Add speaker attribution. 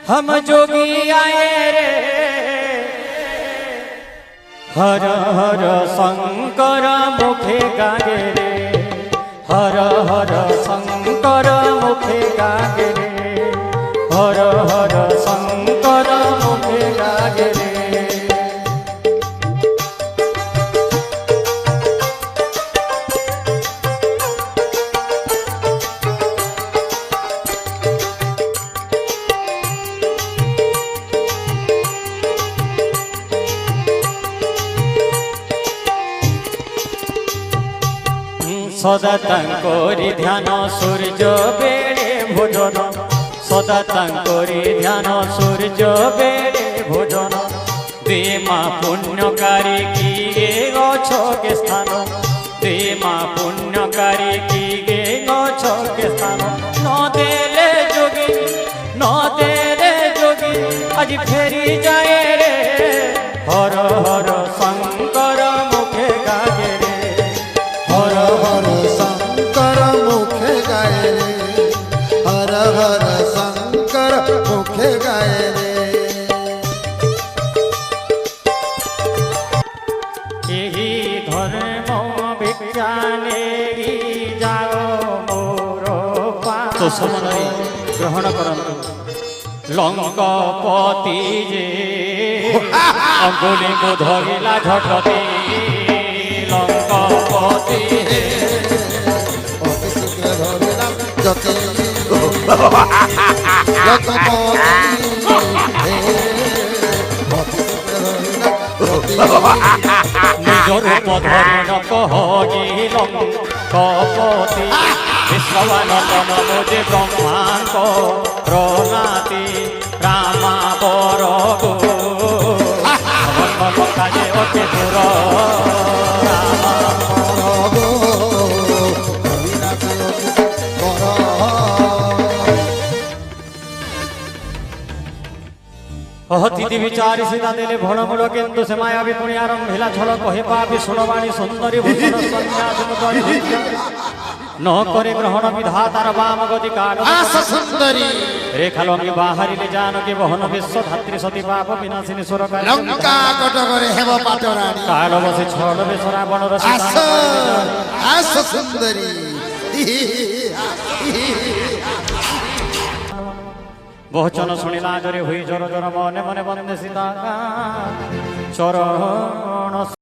Speaker 1: हम जोगी आए रे हर हर शंकर मुखे गागे रे हर हर शंकर मुखे गागे रे हर हर शंकर मुखे गागे रे। सदा तांकोरी ध्यान सूर्य बेड़े भोजन सदा तांकोरी ध्यान सूर्य बेड़े भोजन दे माँ पुण्यकारी किए गछ के स्थान दे माँ पुण्यकारी किए गछ के स्थान न देले जोगी न देले जोगी आज फेरी जाए रे हर हर शंकर मुखे गागे रे
Speaker 2: हर हर शंकर मुखे गाए रे हर हर शंकर मुखे गाए रे।
Speaker 1: यही धर्म भिक्षा नेरी जाओ मोर तो समय ग्रहण करंतु लंकापति जे अंगुली को धरिला झटती लंकापति निज रूप धरि न कहि लंकापति विश्वानंदन मुझे ब्रह्मांड प्रणाति रामा बर गो काजे अति दूर रामा अतिथि विचारी सीता देले भणमूल किंतु से माया भी पुणी आरंभिला छल कहे पापी सुनवाणी सुंदरी भूषण न करे ग्रहण विधातार वाम गति काल
Speaker 2: सुंदरी
Speaker 1: रेखा लंगी बाहरी ले जान के बहन विश्व धात्री सती पाप विनाशिनी सुर
Speaker 2: लंका कटकरे हेब पाटराणी
Speaker 1: काल बसे छल बेस रावण
Speaker 2: आस सुंदरी
Speaker 1: बहुचन शुणिला जरे हुई जर जर मने मने बंदे सीता चरण